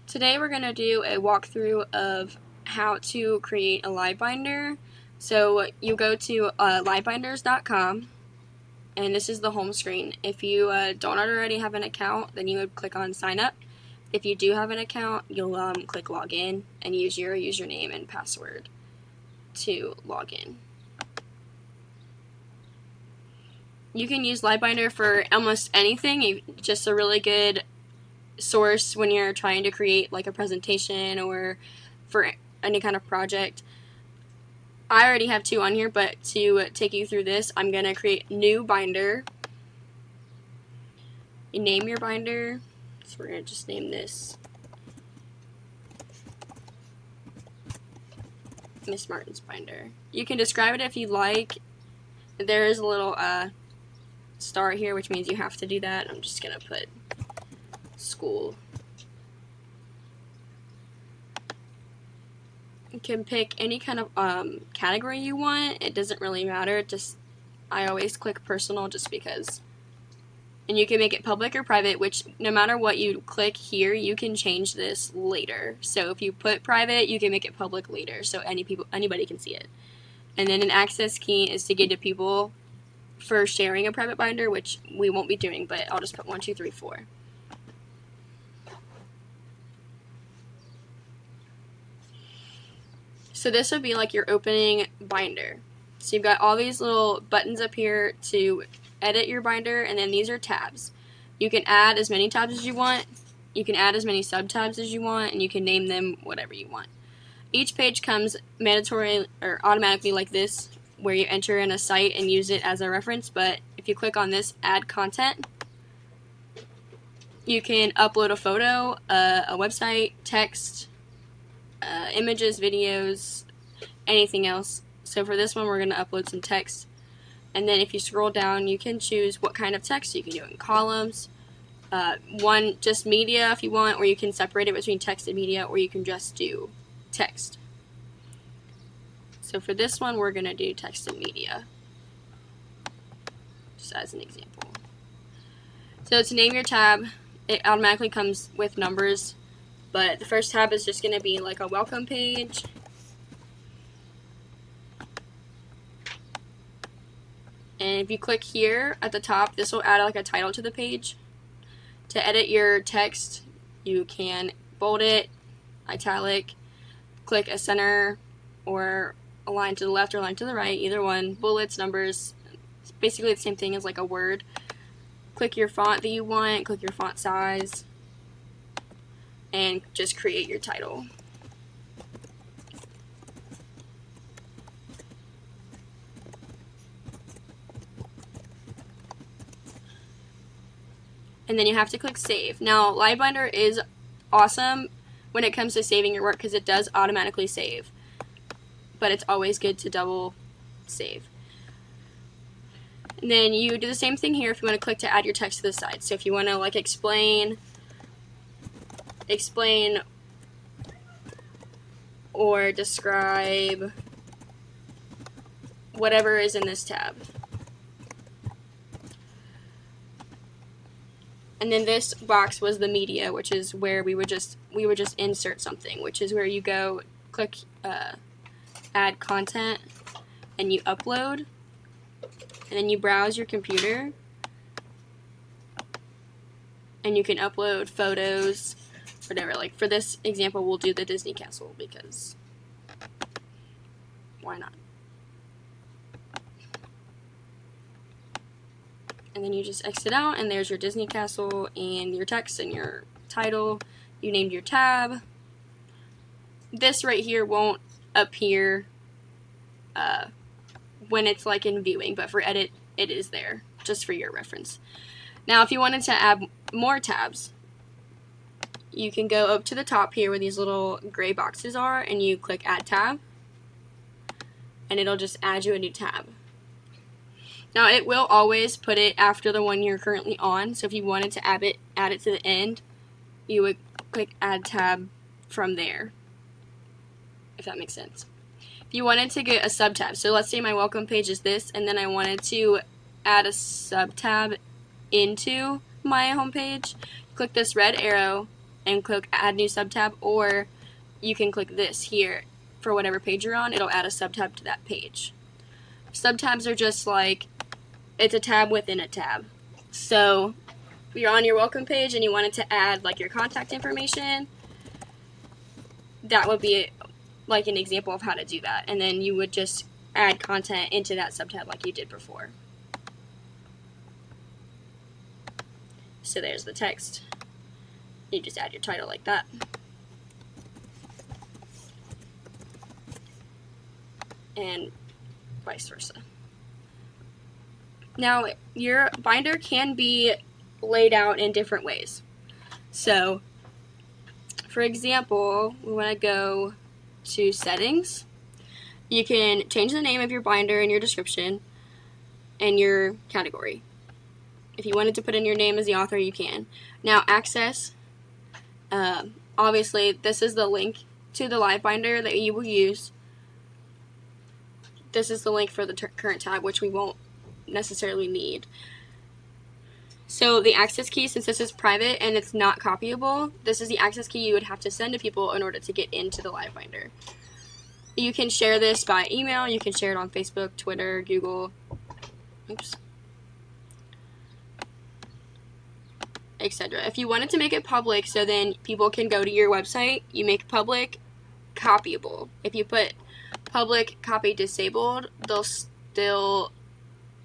Today we're going to do a walkthrough of how to create a Livebinder. So you go to livebinders.com, and this is the home screen. If you don't already have an account, then you would click on sign up. If you do have an account, you'll click login and use your username and password to log in. You can use Livebinder for almost anything. It's just a really good source when you're trying to create like a presentation or for any kind of project. I already have two on here, but to take you through this, I'm going to create new binder. You name your binder. So we're going to just name this Miss Martin's binder. You can describe it if you like. There is a little star here, which means you have to do that. I'm just going to put school. You can pick any kind of category you want. It doesn't really matter. I always click personal just because. And you can make it public or private, which no matter what you click here, you can change this later. So if you put private, you can make it public later, so anybody can see it. And then an access key is to give to people for sharing a private binder, which we won't be doing, but I'll just put 1, 2, 3, 4. So this would be like your opening binder. So you've got all these little buttons up here to edit your binder, and then these are tabs. You can add as many tabs as you want, you can add as many sub-tabs as you want, and you can name them whatever you want. Each page comes mandatory or automatically like this, where you enter in a site and use it as a reference, but if you click on this add content, you can upload a photo, a website, text, images, videos, anything else. So for this one, we're going to upload some text. And then if you scroll down, you can choose what kind of text. You can do it in columns, one just media if you want, or you can separate it between text and media, or you can just do text. So for this one, we're going to do text and media, just as an example. So to name your tab, it automatically comes with numbers, but the first tab is just going to be like a welcome page. And if you click here at the top, this will add like a title to the page. To edit your text, you can bold it, italic, click a center, or a line to the left or a line to the right, either one, bullets, numbers. It's basically the same thing as like a word. Click your font that you want, click your font size, and just create your title. And then you have to click save. Now, Livebinder is awesome when it comes to saving your work because it does automatically save, but it's always good to double save. And then you do the same thing here if you want to click to add your text to the side. So if you want to like explain or describe whatever is in this tab. And then this box was the media, which is where we would just insert something, which is where you go click add content and you upload, and then you browse your computer and you can upload photos, whatever. Like for this example, we'll do the Disney castle because why not? And then you just exit out, and there's your Disney castle and your text and your title. You named your tab. This right here won't appear when it's like in viewing, but for edit, it is there, just for your reference. Now, if you wanted to add more tabs, you can go up to the top here where these little gray boxes are, and you click add tab, and it'll just add you a new tab. Now, it will always put it after the one you're currently on, so if you wanted to add it to the end, you would click add tab from there, if that makes sense. If you wanted to get a sub-tab, so let's say my welcome page is this, and then I wanted to add a sub-tab into my home page, click this red arrow, and click add new subtab, or you can click this here for whatever page you're on. It'll add a subtab to that page. Subtabs are just like, it's a tab within a tab. So if you're on your welcome page and you wanted to add like your contact information, that would be like an example of how to do that. And then you would just add content into that subtab like you did before. So there's the text. You just add your title like that. And vice versa. Now, your binder can be laid out in different ways. So, for example, we want to go to settings. You can change the name of your binder and your description and your category. If you wanted to put in your name as the author, you can. Now, access. Obviously, this is the link to the Livebinder that you will use. This is the link for the current tab, which we won't necessarily need. So the access key, since this is private and it's not copyable, this is the access key you would have to send to people in order to get into the Livebinder. You can share this by email, you can share it on Facebook, Twitter, Google, etc. If you wanted to make it public so then people can go to your website, you make public copyable. If you put public copy disabled, they'll still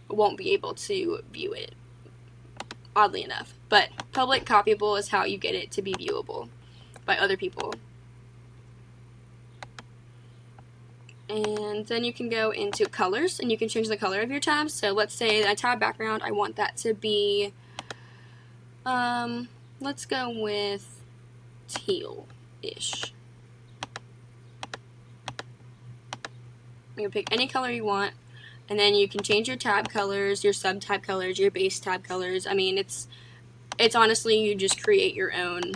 won't be able to view it, oddly enough. But public copyable is how you get it to be viewable by other people. And then you can go into colors and you can change the color of your tabs. So let's say my tab background, I want that to be, let's go with teal-ish. You can pick any color you want, and then you can change your tab colors, your sub-tab colors, your base tab colors. I mean, it's honestly, you just create your own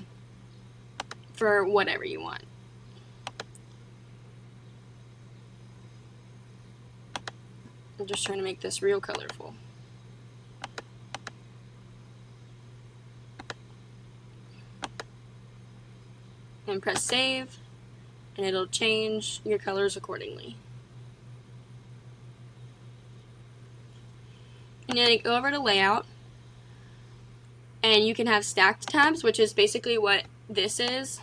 for whatever you want. I'm just trying to make this real colorful. And press save, and it'll change your colors accordingly. And then go over to layout, and you can have stacked tabs, which is basically what this is.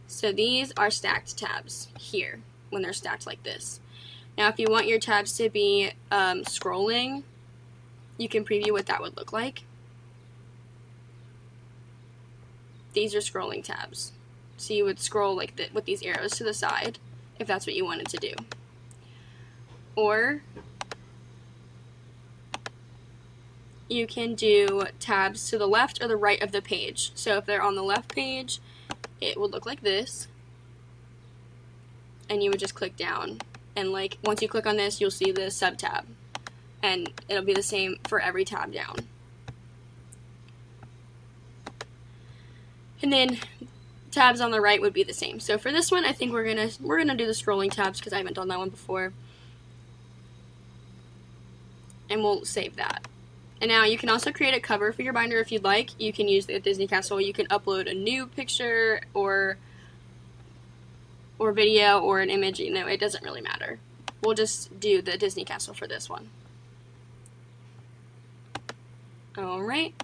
So these are stacked tabs here when they're stacked like this. Now if you want your tabs to be scrolling, you can preview what that would look like. These are scrolling tabs. So you would scroll like with these arrows to the side if that's what you wanted to do. Or you can do tabs to the left or the right of the page. So if they're on the left page, it would look like this. And you would just click down. And like once you click on this, you'll see the sub tab. And it'll be the same for every tab down. And then tabs on the right would be the same. So for this one, I think we're gonna do the scrolling tabs because I haven't done that one before. And we'll save that. And now you can also create a cover for your binder if you'd like. You can use the Disney Castle. You can upload a new picture or video or an image. You know, it doesn't really matter. We'll just do the Disney Castle for this one. Alright.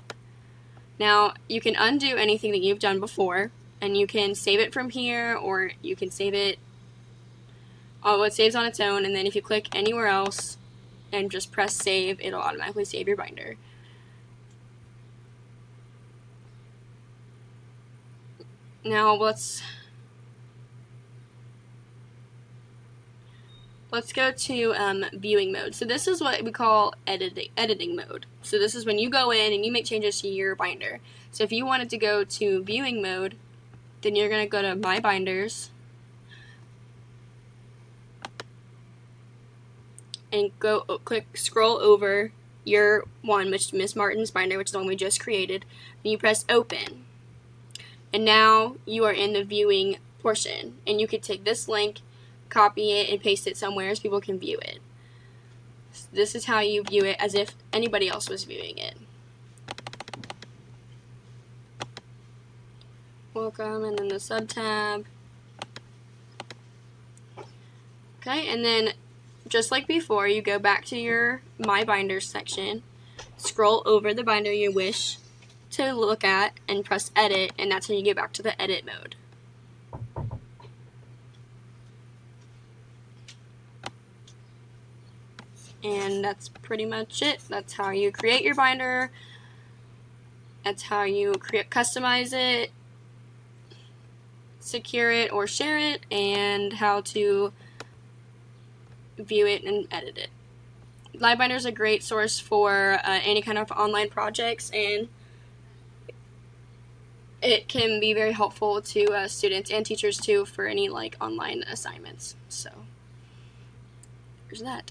Now you can undo anything that you've done before, and you can save it from here, or you can save it, it saves on its own, and then if you click anywhere else and just press save, it'll automatically save your binder. Now let's go to viewing mode. So this is what we call editing mode. So this is when you go in and you make changes to your binder. So if you wanted to go to viewing mode, then you're going to go to My Binders and scroll over your one, which is Miss Martin's binder, which is the one we just created. And you press open. And now you are in the viewing portion. And you could take this link, copy it, and paste it somewhere so people can view it. So this is how you view it as if anybody else was viewing it. welcome, and then the sub-tab. Okay, and then just like before, you go back to your My Binders section, scroll over the binder you wish to look at, and press Edit, and that's when you get back to the edit mode. And that's pretty much it. That's how you create your binder. That's how you customize it, secure it, or share it, and how to view it and edit it. Livebinder is a great source for any kind of online projects, and it can be very helpful to students and teachers too for any like online assignments. So there's that.